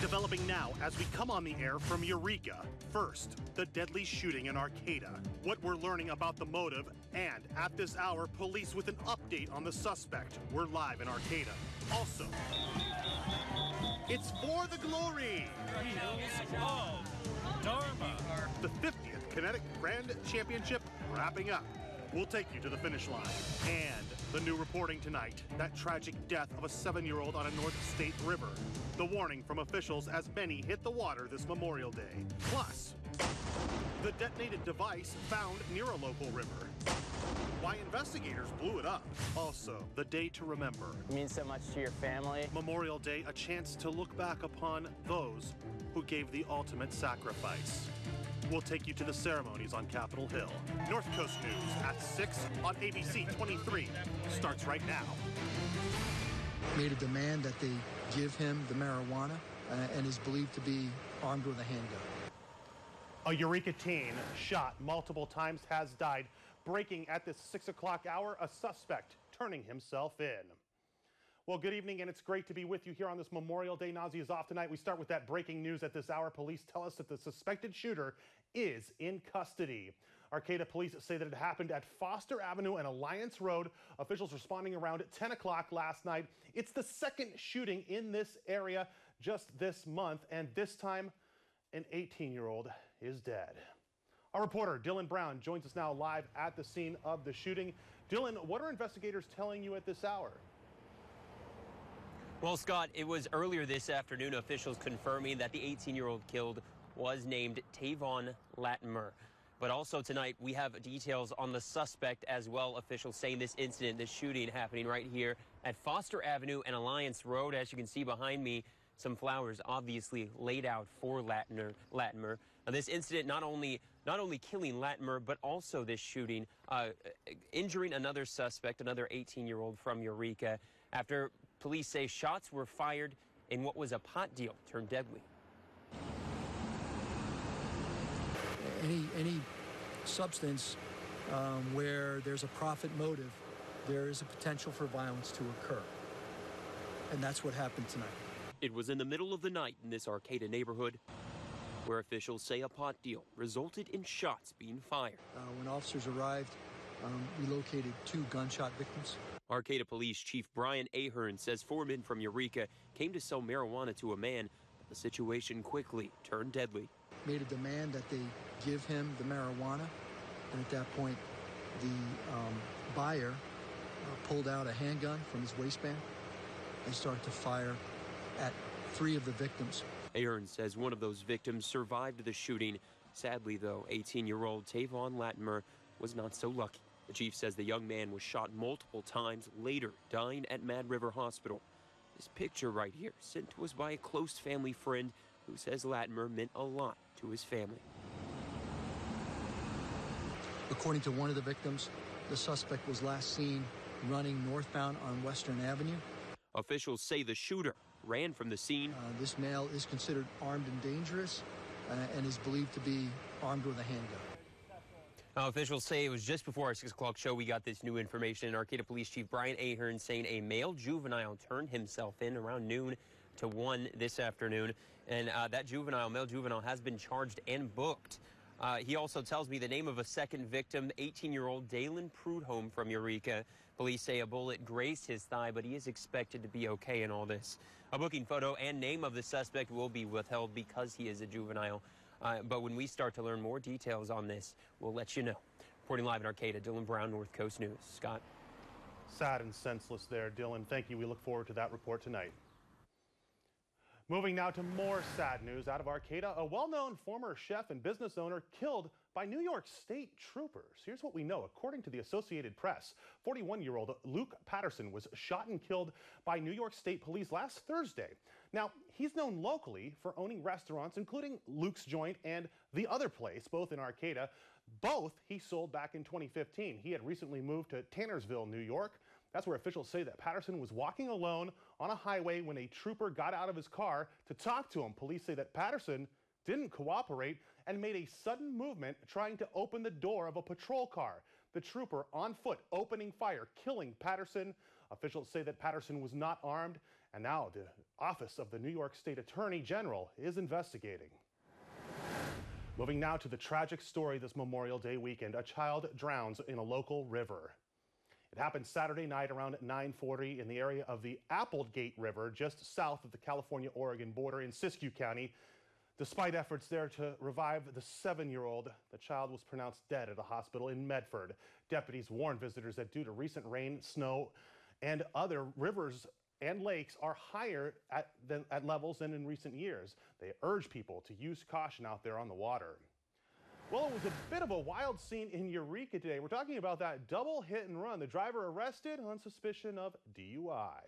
Developing now as we come on the air from Eureka. First, the deadly shooting in Arcata. What we're learning about the motive, and at this hour, police with an update on the suspect. We're live in Arcata. Also, it's for the glory. Dharma. The 50th Kinetic Grand Championship wrapping up. We'll take you to the finish line. And the new reporting tonight, that tragic death of a 7-year-old on a North State river. The warning from officials as many hit the water this Memorial Day. Plus, the detonated device found near a local river. Why investigators blew it up. Also, the day to remember. It means so much to your family. Memorial Day, a chance to look back upon those who gave the ultimate sacrifice. We'll take you to the ceremonies on Capitol Hill. North Coast News at 6 on ABC 23 starts right now. Made a demand that they give him the marijuana and is believed to be armed with a handgun. A Eureka teen shot multiple times has died. Breaking at this 6 o'clock hour, a suspect turning himself in. Well, good evening, and it's great to be with you here on this Memorial Day. Nazi is off tonight. We start with that breaking news at this hour. Police tell us that the suspected shooter is in custody. Arcata police say that it happened at Foster Avenue and Alliance Road. Officials responding around at 10 o'clock last night. It's the second shooting in this area just this month, and this time an 18-year-old is dead. Our reporter, Dylan Brown, joins us now live at the scene of the shooting. Dylan, what are investigators telling you at this hour? Well, Scott, it was earlier this afternoon, officials confirming that the 18-year-old killed was named Tavon Latimer. But also tonight, we have details on the suspect as well. Officials saying this incident, this shooting happening right here at Foster Avenue and Alliance Road. As you can see behind me, some flowers obviously laid out for Latimer. Now, this incident not only killing Latimer, but also this shooting, injuring another suspect, another 18-year-old from Eureka, after police say shots were fired in what was a pot deal turned deadly. Any substance where there's a profit motive, there is a potential for violence to occur. And that's what happened tonight. It was in the middle of the night in this Arcata neighborhood where officials say a pot deal resulted in shots being fired. When officers arrived, we located 2 gunshot victims. Arcata Police Chief Brian Ahern says 4 men from Eureka came to sell marijuana to a man, but the situation quickly turned deadly. Made a demand that they give him the marijuana, and at that point, the buyer pulled out a handgun from his waistband and started to fire at 3 of the victims. Ahern says one of those victims survived the shooting. Sadly, though, 18-year-old Tavon Latimer was not so lucky. The chief says the young man was shot multiple times, later dying at Mad River Hospital. This picture right here, sent to us by a close family friend who says Latimer meant a lot to his family. According to one of the victims, the suspect was last seen running northbound on Western Avenue. Officials say the shooter ran from the scene. This male is considered armed and dangerous and is believed to be armed with a handgun. Officials say it was just before our 6 o'clock show we got this new information. Arcata Police Chief Brian Ahern saying a male juvenile turned himself in around noon to 1 this afternoon. And that male juvenile, has been charged and booked. He also tells me the name of a second victim, 18-year-old Dalen Prudhomme from Eureka. Police say a bullet grazed his thigh, but he is expected to be okay in all this. A booking photo and name of the suspect will be withheld because he is a juvenile. But when we start to learn more details on this, we'll let you know. Reporting live in Arcata, Dylan Brown, North Coast News. Scott. Sad and senseless there, Dylan. Thank you. We look forward to that report tonight. Moving now to more sad news out of Arcata. A well-known former chef and business owner killed by New York State troopers. Here's what we know. According to the Associated Press, 41-year-old Luke Patterson was shot and killed by New York State police last Thursday. Now, he's known locally for owning restaurants, including Luke's Joint and The Other Place, both in Arcata. Both he sold back in 2015. He had recently moved to Tannersville, New York. That's where officials say that Patterson was walking alone on a highway when a trooper got out of his car to talk to him. Police say that Patterson didn't cooperate and made a sudden movement trying to open the door of a patrol car. The trooper on foot opening fire, killing Patterson. Officials say that Patterson was not armed, and now the Office of the New York State Attorney General is investigating. Moving now to the tragic story this Memorial Day weekend. A child drowns in a local river. It happened Saturday night around 9:40 in the area of the Applegate River, just south of the California-Oregon border in Siskiyou County. Despite efforts there to revive the 7-year-old, the child was pronounced dead at a hospital in Medford. Deputies warned visitors that due to recent rain, snow, and other rivers and lakes are higher at levels than in recent years. They urge people to use caution out there on the water. Well, it was a bit of a wild scene in Eureka today. We're talking about that double hit and run. The driver arrested on suspicion of DUI.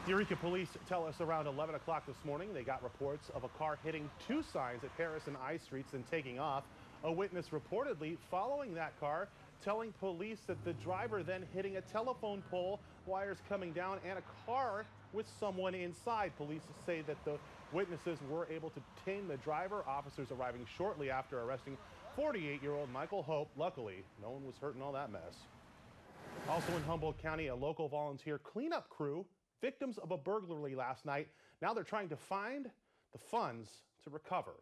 Eureka police tell us around 11 o'clock this morning they got reports of a car hitting 2 signs at Harris and I Streets and taking off. A witness reportedly following that car, telling police that the driver then hitting a telephone pole, wires coming down, and a car with someone inside. Police say that the witnesses were able to detain the driver, officers arriving shortly after arresting 48-year-old Michael Hope. Luckily, no one was hurt in all that mess. Also in Humboldt County, a local volunteer cleanup crew, victims of a burglary last night. Now they're trying to find the funds to recover.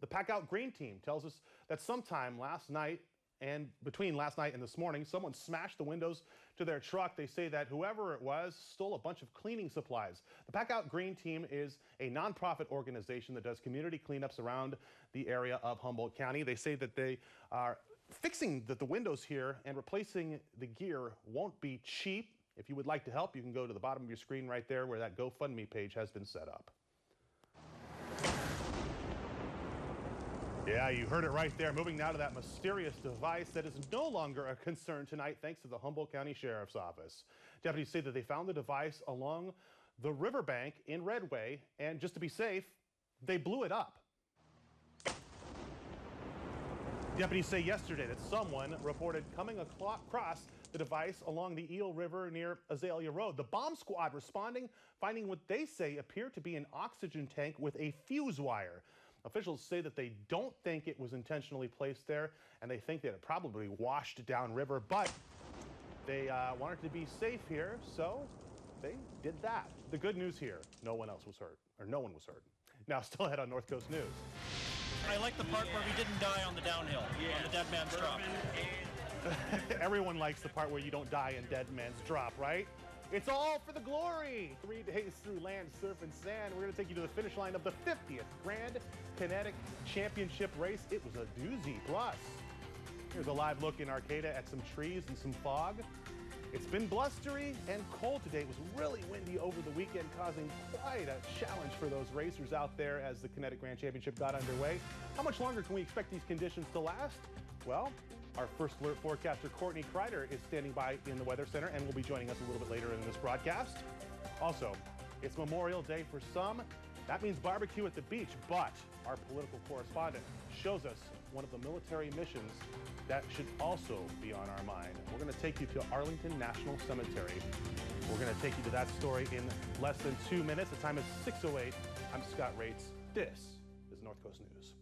The Pack Out Green team tells us that sometime last night and between last night and this morning, someone smashed the windows to their truck. They say that whoever it was stole a bunch of cleaning supplies. The Pack Out Green team is a nonprofit organization that does community cleanups around the area of Humboldt County. They say that they are fixing the windows here, and replacing the gear won't be cheap. If you would like to help, you can go to the bottom of your screen right there where that GoFundMe page has been set up. Yeah, you heard it right there. Moving now to that mysterious device that is no longer a concern tonight thanks to the Humboldt County Sheriff's Office. Deputies say that they found the device along the riverbank in Redway, and just to be safe, they blew it up. Deputies say yesterday that someone reported coming across the device along the Eel River near Azalea Road. The bomb squad responding, finding what they say appeared to be an oxygen tank with a fuse wire. Officials say that they don't think it was intentionally placed there, and they think that it probably washed downriver, but they wanted to be safe here, so they did that. The good news here, no one was hurt. Now, still ahead on North Coast News. I like the part where we didn't die on the downhill, on the dead man's drop. Everyone likes the part where you don't die in dead man's drop, right? It's all for the glory. 3 days through land, surf, and sand. We're going to take you to the finish line of the 50th Grand Kinetic Championship race. It was a doozy. Plus, here's a live look in Arcata at some trees and some fog. It's been blustery and cold today. It was really windy over the weekend, causing quite a challenge for those racers out there as the Kinetic Grand Championship got underway. How much longer can we expect these conditions to last? Well, our first alert forecaster, Courtney Kreider, is standing by in the Weather Center and will be joining us a little bit later in this broadcast. Also, it's Memorial Day for some. That means barbecue at the beach, but our political correspondent shows us one of the military missions that should also be on our mind. We're going to take you to Arlington National Cemetery. We're going to take you to that story in less than 2 minutes. The time is 6:08. I'm Scott Rates. This is North Coast News.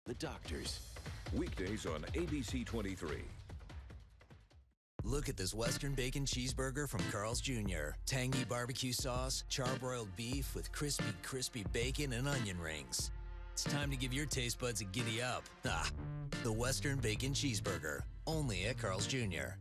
The Doctors. Weekdays on ABC 23. Look at this Western Bacon Cheeseburger from Carl's Jr. Tangy barbecue sauce, charbroiled beef with crispy bacon and onion rings. It's time to give your taste buds a giddy up. The Western Bacon Cheeseburger, only at Carl's Jr.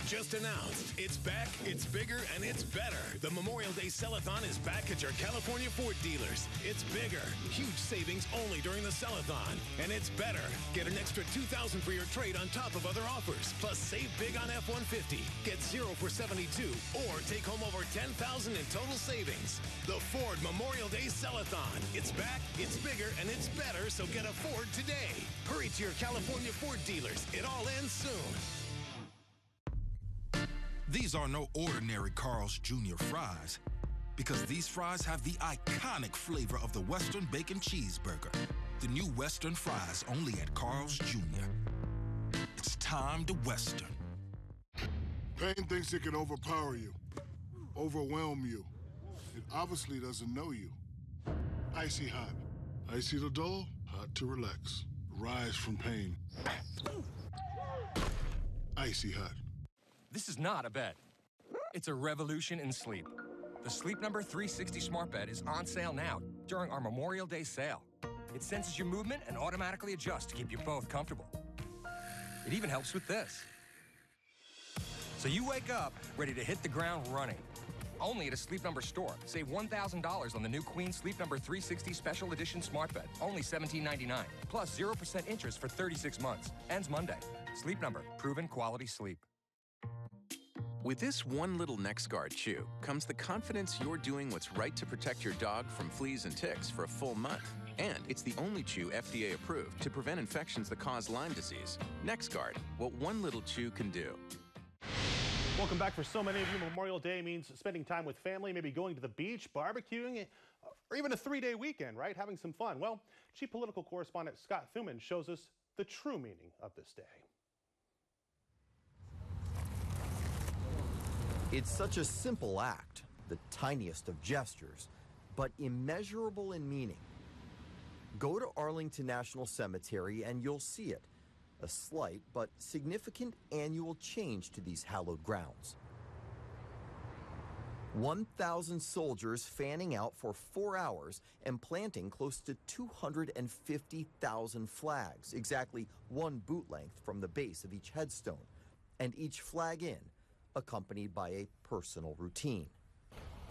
Just announced, it's back, it's bigger, and it's better. The Memorial Day Sell-a-thon is back at your California Ford dealers. It's bigger, huge savings only during the Sell-a-thon. And it's better. Get an extra $2,000 for your trade on top of other offers. Plus, save big on F-150. Get 0 for 72, or take home over $10,000 in total savings. The Ford Memorial Day Sell-a-thon. It's back, it's bigger, and it's better, so get a Ford today. Hurry to your California Ford dealers. It all ends soon. These are no ordinary Carl's Jr. fries, because these fries have the iconic flavor of the Western Bacon Cheeseburger. The new Western fries, only at Carl's Jr. It's time to Western. Pain thinks it can overpower you, overwhelm you. It obviously doesn't know you. Icy hot. Icy to dull, hot to relax. Rise from pain. Icy hot. This is not a bed. It's a revolution in sleep. The Sleep Number 360 smart bed is on sale now during our Memorial Day sale. It senses your movement and automatically adjusts to keep you both comfortable. It even helps with this. So you wake up ready to hit the ground running. Only at a Sleep Number store. Save $1,000 on the new Queen Sleep Number 360 Special Edition smart bed. Only $17.99. Plus 0% interest for 36 months. Ends Monday. Sleep Number. Proven quality sleep. With this one little NexGard chew comes the confidence you're doing what's right to protect your dog from fleas and ticks for a full month. And it's the only chew FDA approved to prevent infections that cause Lyme disease. NexGard, what one little chew can do. Welcome back. For so many of you, Memorial Day means spending time with family, maybe going to the beach, barbecuing, or even a 3-day weekend, right? Having some fun. Well, Chief Political Correspondent Scott Thuman shows us the true meaning of this day. It's such a simple act, the tiniest of gestures, but immeasurable in meaning. Go to Arlington National Cemetery and you'll see it. A slight but significant annual change to these hallowed grounds. 1,000 soldiers fanning out for 4 hours and planting close to 250,000 flags, exactly 1 boot length from the base of each headstone, and each flag in, accompanied by a personal routine.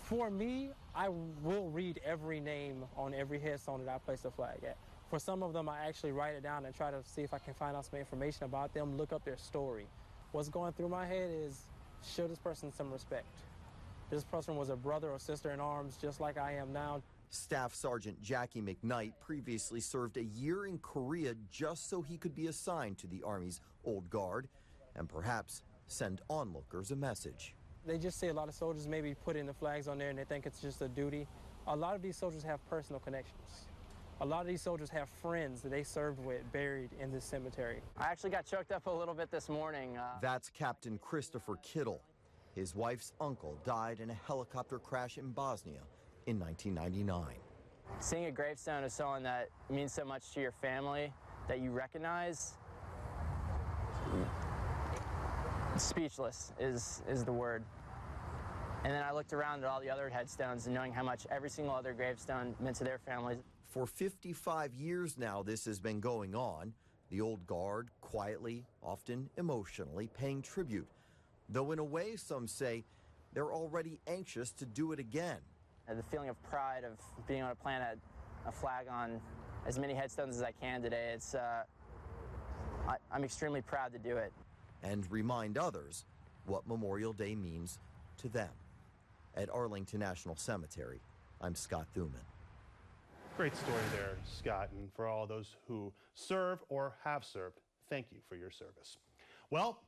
For me, I will read every name on every headstone that I place a flag at. For some of them, I actually write it down and try to see if I can find out some information about them, look up their story. What's going through my head is, show this person some respect. This person was a brother or sister in arms just like I am now. Staff Sergeant Jackie McKnight previously served a year in Korea just so he could be assigned to the Army's Old Guard and perhaps send onlookers a message. They just see a lot of soldiers maybe putting the flags on there and they think it's just a duty. A lot of these soldiers have personal connections. A lot of these soldiers have friends that they served with buried in this cemetery. I actually got choked up a little bit this morning. That's Captain Christopher Kittle. His wife's uncle died in a helicopter crash in Bosnia in 1999. Seeing a gravestone of someone that means so much to your family, that you recognize, speechless is the word. And then I looked around at all the other headstones and knowing how much every single other gravestone meant to their families. For 55 years now, this has been going on. The Old Guard, quietly, often emotionally, paying tribute. Though in a way, some say, they're already anxious to do it again. And the feeling of pride of being able to plant a flag on as many headstones as I can today, it's, I'm extremely proud to do it. And remind others what Memorial Day means to them. At Arlington National Cemetery, I'm Scott Thuman. Great story there, Scott, and for all those who serve or have served, thank you for your service. Well,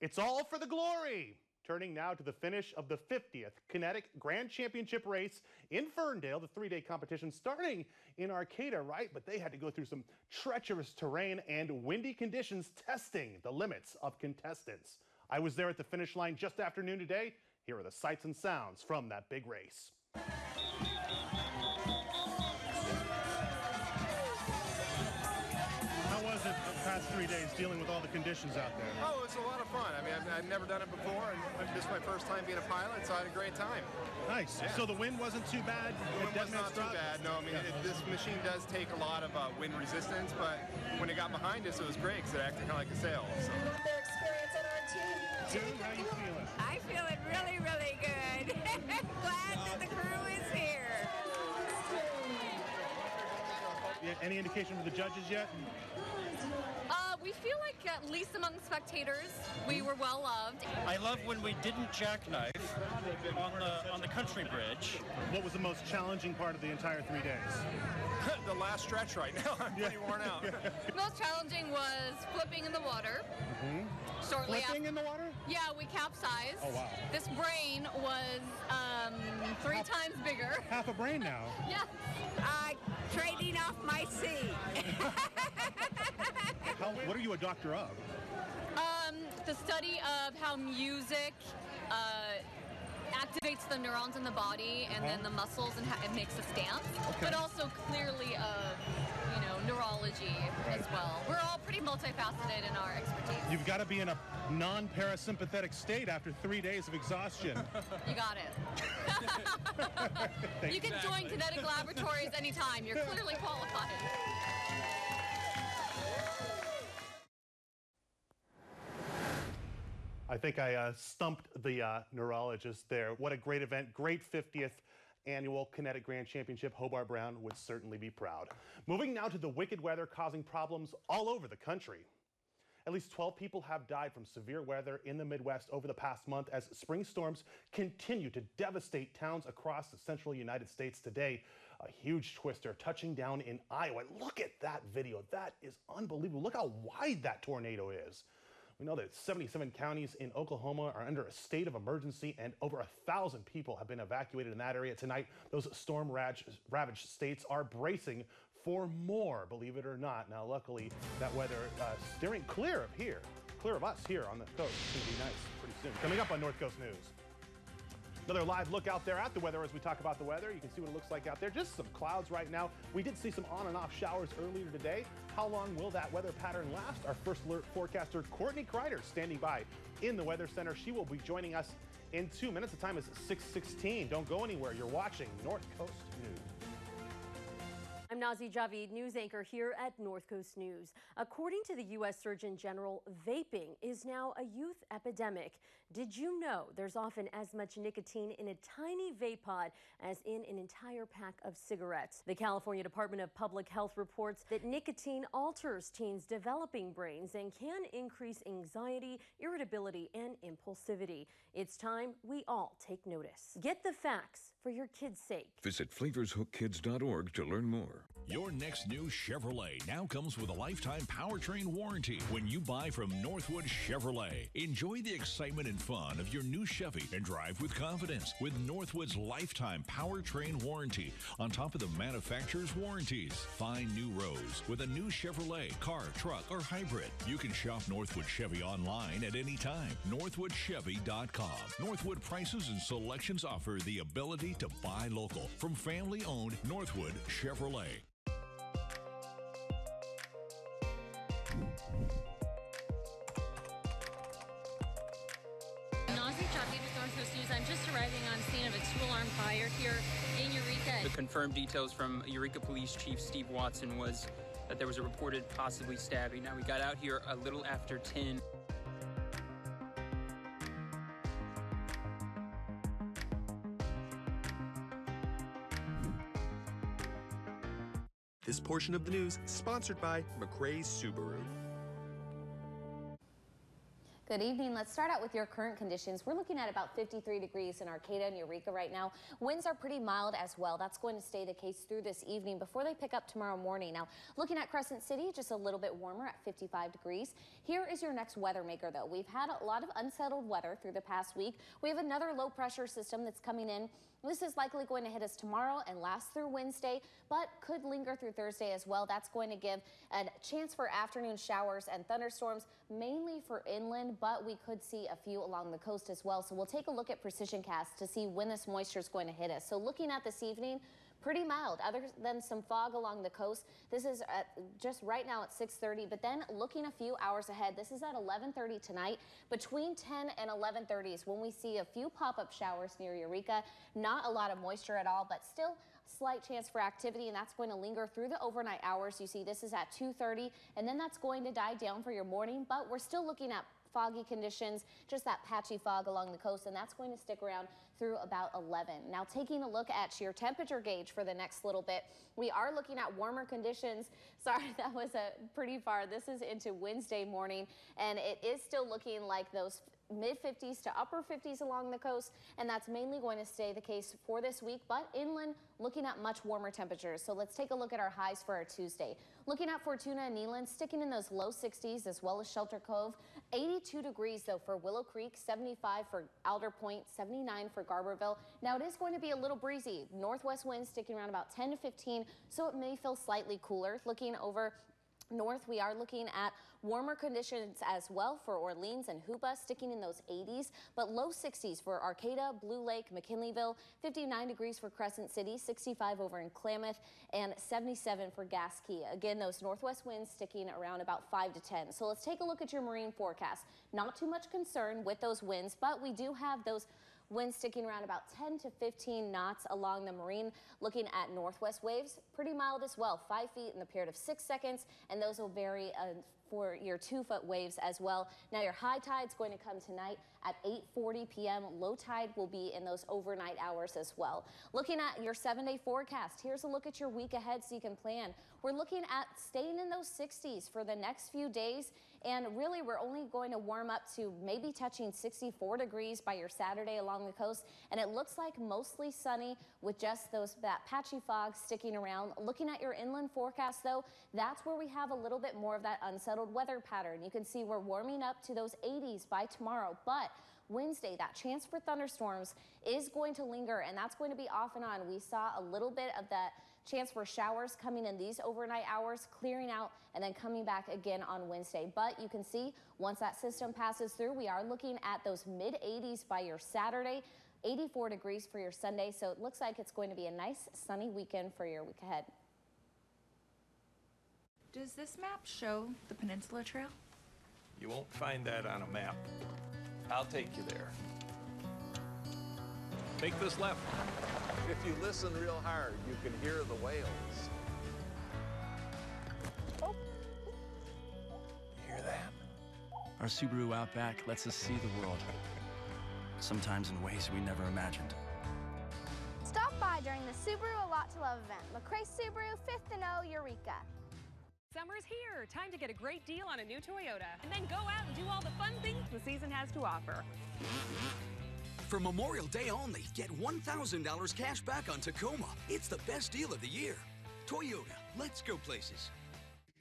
it's all for the glory. Turning now to the finish of the 50th Kinetic Grand Championship race in Ferndale, the 3-day competition starting in Arcata, right? But they had to go through some treacherous terrain and windy conditions testing the limits of contestants. I was there at the finish line just after noon today. Here are the sights and sounds from that big race. How was it the past 3 days dealing with all the conditions out there? Oh, it's a lot of fun. I mean, I've never done it before, and this is my first time being a pilot, so I had a great time. Nice. Yeah. So the wind wasn't too bad? The wind was not too bad. No, I mean, this machine does take a lot of wind resistance, but when it got behind us, it was great because it acted kind of like a sail. So. Their experience on our team. June, how you feeling? I feel it really, really good. Glad that the crew is here. Any indication from the judges yet? We feel like, at least among spectators, we were well loved. I love when we didn't jackknife on the country bridge. What was the most challenging part of the entire 3 days? The last stretch right now. I'm pretty worn out. The most challenging was flipping in the water. Shortly Flipping in the water? Yeah, we capsized. Oh, wow. This brain was 3 times bigger. Half a brain now. Yeah. Trading off my seat. What are you a doctor of? The study of how music activates the neurons in the body and then the muscles, and it makes us dance. But also clearly neurology as well. We're all pretty multifaceted in our expertise. You've got to be in a non-parasympathetic state after 3 days of exhaustion. You got it. You can join Kinetic Laboratories anytime. You're clearly qualified. I think I stumped the neurologist there. What a great event. Great 50th annual Kinetic Grand Championship. Hobart Brown would certainly be proud. Moving now to the wicked weather causing problems all over the country. At least 12 people have died from severe weather in the Midwest over the past month as spring storms continue to devastate towns across the central United States today. A huge twister touching down in Iowa. Look at that video. That is unbelievable. Look how wide that tornado is. We know that 77 counties in Oklahoma are under a state of emergency, and over 1,000 people have been evacuated in that area tonight. Those storm-ravaged states are bracing for more, believe it or not. Now, luckily, that weather steering clear of us here on the coast. It's going to be nice pretty soon. Coming up on North Coast News. Another live look out there at the weather as we talk about the weather. You can see what it looks like out there. Just some clouds right now. We did see some on and off showers earlier today. How long will that weather pattern last? Our first alert forecaster, Courtney Kreider, standing by in the Weather Center. She will be joining us in 2 minutes. The time is 6:16. Don't go anywhere. You're watching North Coast News. I'm Nazi Javid, news anchor here at North Coast News. According to the U.S. Surgeon General, vaping is now a youth epidemic. Did you know there's often as much nicotine in a tiny vape pod as in an entire pack of cigarettes? The California Department of Public Health reports that nicotine alters teens' developing brains and can increase anxiety, irritability, and impulsivity. It's time we all take notice. Get the facts for your kids' sake. Visit flavorshookkids.org to learn more. Your next new Chevrolet now comes with a lifetime powertrain warranty when you buy from Northwood Chevrolet. Enjoy the excitement and fun of your new Chevy and drive with confidence with Northwood's lifetime powertrain warranty on top of the manufacturer's warranties. Find new roads with a new Chevrolet, car, truck, or hybrid. You can shop Northwood Chevy online at any time. NorthwoodChevy.com. Northwood prices and selections offer the ability to buy local from family-owned Northwood Chevrolet. Nazi Javid with North Coast News. I'm just arriving on scene of a two-alarm fire here in Eureka. The confirmed details from Eureka Police Chief Steve Watson was that there was a reported possibly stabbing. Now, we got out here a little after 10. This portion of the news is sponsored by McRae's Subaru. Good evening. Let's start out with your current conditions. We're looking at about 53 degrees in Arcata and Eureka right now. Winds are pretty mild as well. That's going to stay the case through this evening before they pick up tomorrow morning. Now, looking at Crescent City, just a little bit warmer at 55 degrees. Here is your next weather maker, though. We've had a lot of unsettled weather through the past week. We have another low pressure system that's coming in. This is likely going to hit us tomorrow and last through Wednesday, but could linger through Thursday as well. That's going to give a chance for afternoon showers and thunderstorms, mainly for inland, but we could see a few along the coast as well. So we'll take a look at precision casts to see when this moisture is going to hit us. So looking at this evening, pretty mild, other than some fog along the coast. This is just right now at 6:30, but then looking a few hours ahead, this is at 11:30 tonight. Between 10 and 11:30 is when we see a few pop-up showers near Eureka. Not a lot of moisture at all, but still slight chance for activity, and that's going to linger through the overnight hours. You see this is at 2:30, and then that's going to die down for your morning, but we're still looking at foggy conditions, just that patchy fog along the coast, and that's going to stick around through about 11. Now, taking a look at your temperature gauge for the next little bit, we are looking at warmer conditions. Sorry, that was pretty far. This is into Wednesday morning, and it is still looking like those mid-50s to upper 50s along the coast, and that's mainly going to stay the case for this week, but inland looking at much warmer temperatures. So let's take a look at our highs for our Tuesday. Looking at Fortuna and Neelan, sticking in those low 60s as well as Shelter Cove. 82 degrees though for Willow Creek, 75 for Alder Point, 79 for Garberville. Now it is going to be a little breezy. Northwest winds sticking around about 10 to 15, so it may feel slightly cooler. Looking over North, we are looking at warmer conditions as well for Orleans and Hoopa, sticking in those 80s, but low 60s for Arcata, Blue Lake, McKinleyville, 59 degrees for Crescent City, 65 over in Klamath, and 77 for Gasquet. Again, those northwest winds sticking around about 5 to 10. So let's take a look at your marine forecast. Not too much concern with those winds, but we do have those winds sticking around about 10 to 15 knots along the marine. Looking at northwest waves, pretty mild as well, 5 feet in the period of 6 seconds, and those will vary for your 2-foot waves as well. Now your high tide's going to come tonight at 8:40 p.m. Low tide will be in those overnight hours as well. Looking at your 7-day forecast, here's a look at your week ahead so you can plan. We're looking at staying in those 60s for the next few days, and really we're only going to warm up to maybe touching 64 degrees by your Saturday along the coast, and it looks like mostly sunny with just that patchy fog sticking around. Looking at your inland forecast though, that's where we have a little bit more of that unsettled weather pattern. You can see we're warming up to those 80s by tomorrow, but Wednesday, that chance for thunderstorms is going to linger, and that's going to be off and on. We saw a little bit of that chance for showers coming in these overnight hours, clearing out, and then coming back again on Wednesday. But you can see once that system passes through, we are looking at those mid-80s by your Saturday, 84 degrees for your Sunday. So it looks like it's going to be a nice sunny weekend for your week ahead. Does this map show the Peninsula Trail? You won't find that on a map. I'll take you there. Take this left. If you listen real hard, you can hear the whales. Oh. You hear that? Our Subaru Outback lets us see the world, sometimes in ways we never imagined. Stop by during the Subaru A Lot to Love event. McRae Subaru, 5th and O, Eureka. Summer's here. Time to get a great deal on a new Toyota. And then go out and do all the fun things the season has to offer. For Memorial Day only, get $1,000 cash back on Tacoma. It's the best deal of the year. Toyota, let's go places.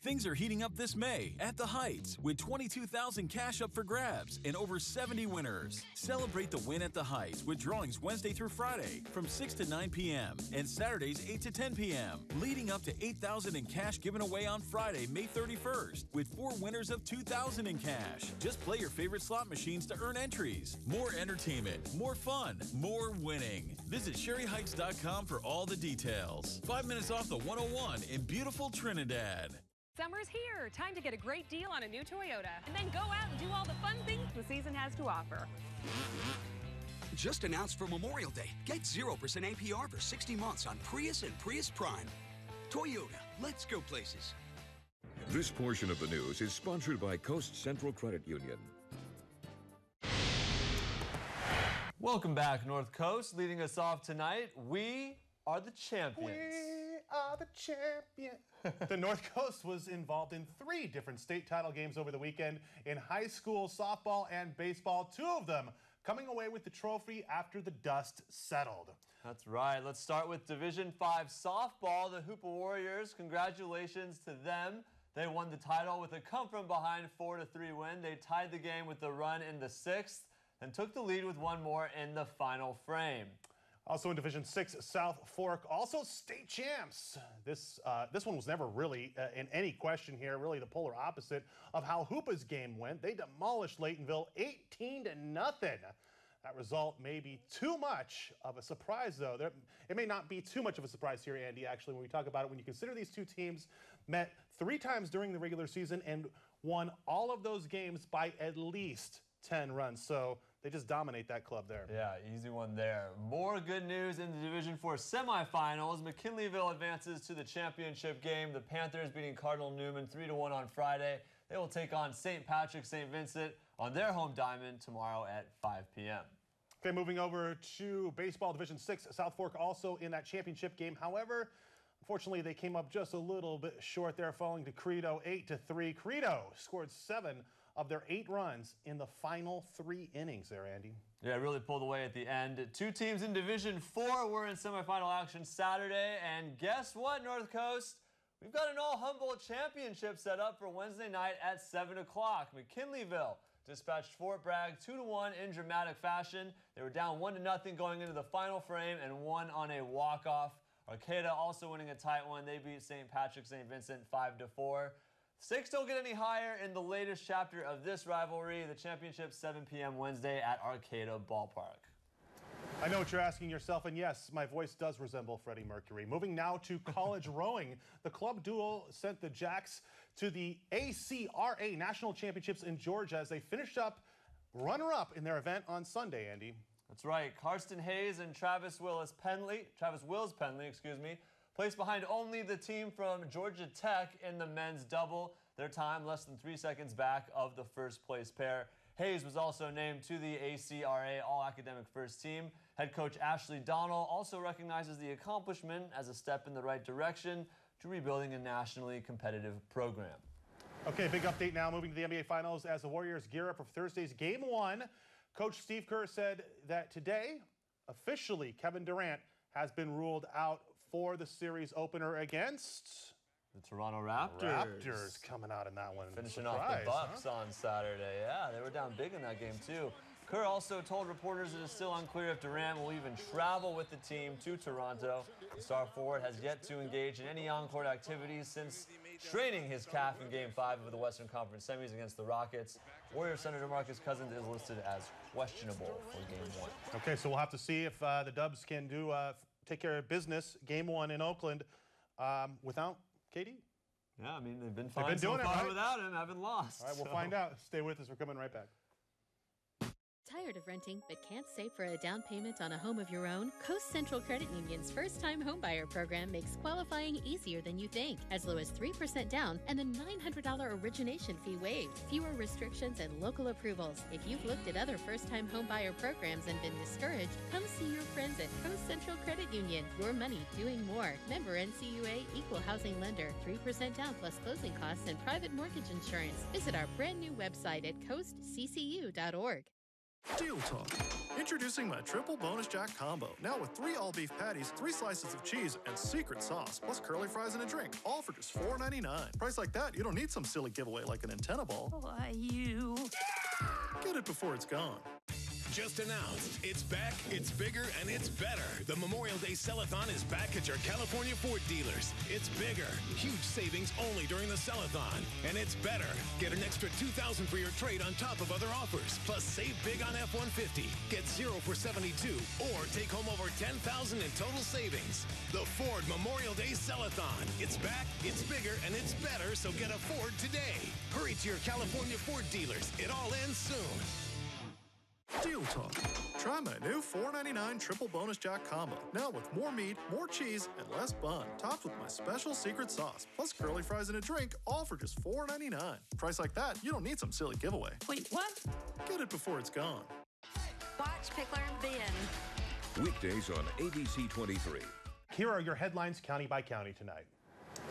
Things are heating up this May at the Heights with $22,000 cash up for grabs and over 70 winners. Celebrate the win at the Heights with drawings Wednesday through Friday from 6 to 9 p.m. and Saturdays 8 to 10 p.m. Leading up to $8,000 in cash given away on Friday, May 31st with 4 winners of $2,000 in cash. Just play your favorite slot machines to earn entries. More entertainment, more fun, more winning. Visit SherryHeights.com for all the details. 5 minutes off the 101 in beautiful Trinidad. Summer's here. Time to get a great deal on a new Toyota. And then go out and do all the fun things the season has to offer. Just announced for Memorial Day. Get 0% APR for 60 months on Prius and Prius Prime. Toyota, let's go places. This portion of the news is sponsored by Coast Central Credit Union. Welcome back, North Coast. Leading us off tonight, we are the champions. We are the champions. The North Coast was involved in 3 different state title games over the weekend in high school softball and baseball, 2 of them coming away with the trophy after the dust settled. That's right. Let's start with Division 5 softball. The Hoopa Warriors, congratulations to them. They won the title with a come-from-behind 4-3 win. They tied the game with the run in the 6th and took the lead with 1 more in the final frame. Also in Division 6, South Fork, also state champs. This one was never really in any question here, really the polar opposite of how Hoopa's game went. They demolished Laytonville 18-0. That result may be too much of a surprise, though. It may not be too much of a surprise here, Andy, actually, when we talk about it. When you consider these 2 teams met 3 times during the regular season and won all of those games by at least 10 runs. So they just dominate that club there. Yeah, easy one there. More good news in the Division 4 semifinals. McKinleyville advances to the championship game. The Panthers beating Cardinal Newman 3-1 on Friday. They will take on St. Patrick St. Vincent on their home diamond tomorrow at 5 p.m. Okay, moving over to baseball Division 6. South Fork also in that championship game. However, unfortunately, they came up just a little bit short there, falling to Credo 8-3. Credo scored 7 of their 8 runs in the final 3 innings there, Andy. Yeah, really pulled away at the end. 2 teams in Division 4 were in semifinal action Saturday, and guess what, North Coast? We've got an all-Humboldt championship set up for Wednesday night at 7 o'clock. McKinleyville dispatched Fort Bragg 2-1 in dramatic fashion. They were down 1-0 going into the final frame and won on a walk-off. Arcata also winning a tight one. They beat St. Patrick St. Vincent 5-4. Stakes don't get any higher in the latest chapter of this rivalry. The championship 7 p.m. Wednesday at Arcata Ballpark. I know what you're asking yourself, and yes, my voice does resemble Freddie Mercury. Moving now to college rowing. The club duo sent the Jacks to the ACRA National Championships in Georgia as they finished up runner-up in their event on Sunday, Andy. That's right. Karsten Hayes and Travis Wills Penley, placed behind only the team from Georgia Tech in the men's double. Their time less than 3 seconds back of the first place pair. Hayes was also named to the ACRA All-Academic First Team. Head coach Ashley Donnell also recognizes the accomplishment as a step in the right direction to rebuilding a nationally competitive program. Okay, big update now, moving to the NBA Finals as the Warriors gear up for Thursday's Game 1. Coach Steve Kerr said that today, officially, Kevin Durant has been ruled out for the series opener against the Toronto Raptors. Raptors coming out in that one. Finishing off the Bucks on Saturday. Yeah, they were down big in that game too. Kerr also told reporters it is still unclear if Durant will even travel with the team to Toronto. The star forward has yet to engage in any on-court activities since straining his calf in Game 5 of the Western Conference Semis against the Rockets. Warriors center DeMarcus Cousins is listed as questionable for Game 1. Okay, so we'll have to see if the Dubs can take care of business Game 1 in Oakland without KD. Yeah, I mean, they've been fine so far without him, haven't lost. All right, we'll find out. Stay with us. We're coming right back. Tired of renting but can't save for a down payment on a home of your own? Coast Central Credit Union's first-time homebuyer program makes qualifying easier than you think. As low as 3% down and the $900 origination fee waived. Fewer restrictions and local approvals. If you've looked at other first-time homebuyer programs and been discouraged, come see your friends at Coast Central Credit Union. Your money doing more. Member NCUA Equal Housing Lender. 3% down plus closing costs and private mortgage insurance. Visit our brand new website at coastccu.org. Deal Talk. Introducing my Triple Bonus Jack Combo. Now with 3 all-beef patties, 3 slices of cheese, and secret sauce, plus curly fries and a drink. All for just $4.99. Price like that, you don't need some silly giveaway like an antenna ball. Why, you... Get it before it's gone. Just announced. It's back, it's bigger, and it's better. The Memorial Day Sell-a-thon is back at your California Ford dealers. It's bigger. Huge savings only during the Sell-a-thon. And it's better. Get an extra $2,000 for your trade on top of other offers. Plus, save big on F-150. Get 0 for 72. Or take home over $10,000 in total savings. The Ford Memorial Day Sell-a-thon. It's back, it's bigger, and it's better, so get a Ford today. Hurry to your California Ford dealers. It all ends soon. Deal Talk. Try my new $4.99 Triple Bonus Jack Combo. Now with more meat, more cheese, and less bun. Topped with my special secret sauce. Plus curly fries and a drink, all for just $4.99. Price like that, you don't need some silly giveaway. Wait, what? Get it before it's gone. Watch Pickler and Ben. Weekdays on ABC 23. Here are your headlines county by county tonight.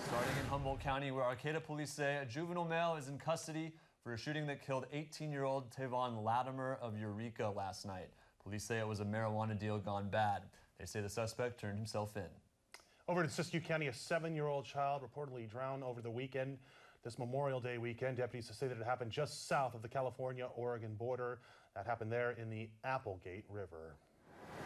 Starting in Humboldt County, where Arcata police say a juvenile male is in custody for a shooting that killed 18-year-old Tavon Latimer of Eureka last night. Police say it was a marijuana deal gone bad. They say the suspect turned himself in. Over in Siskiyou County, a 7-year-old child reportedly drowned over the weekend. This Memorial Day weekend, deputies say that it happened just south of the California-Oregon border. That happened there in the Applegate River.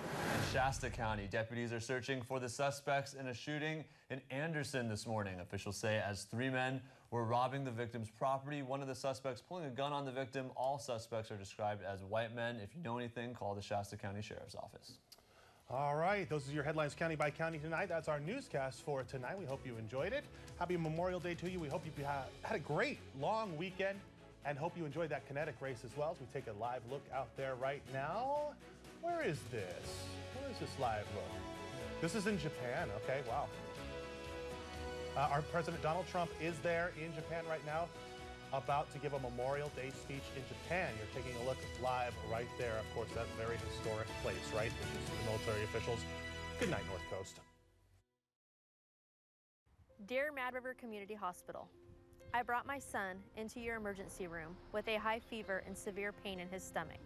In Shasta County, deputies are searching for the suspects in a shooting in Anderson this morning. Officials say as 3 men were robbing the victim's property, one of the suspects pulling a gun on the victim. All suspects are described as white men. If you know anything, call the Shasta County Sheriff's Office. All right, those are your headlines county by county tonight. That's our newscast for tonight. We hope you enjoyed it. Happy Memorial Day to you. We hope you had a great long weekend and hope you enjoyed that kinetic race as well as we take a live look out there right now. Where is this? Where is this live look? This is in Japan. Okay, wow. Our President Donald Trump is there in Japan right now, about to give a Memorial Day speech in Japan. You're taking a look live right there. Of course, that very historic place, right? Which is the military officials. Good night, North Coast. Dear Mad River Community Hospital, I brought my son into your emergency room with a high fever and severe pain in his stomach.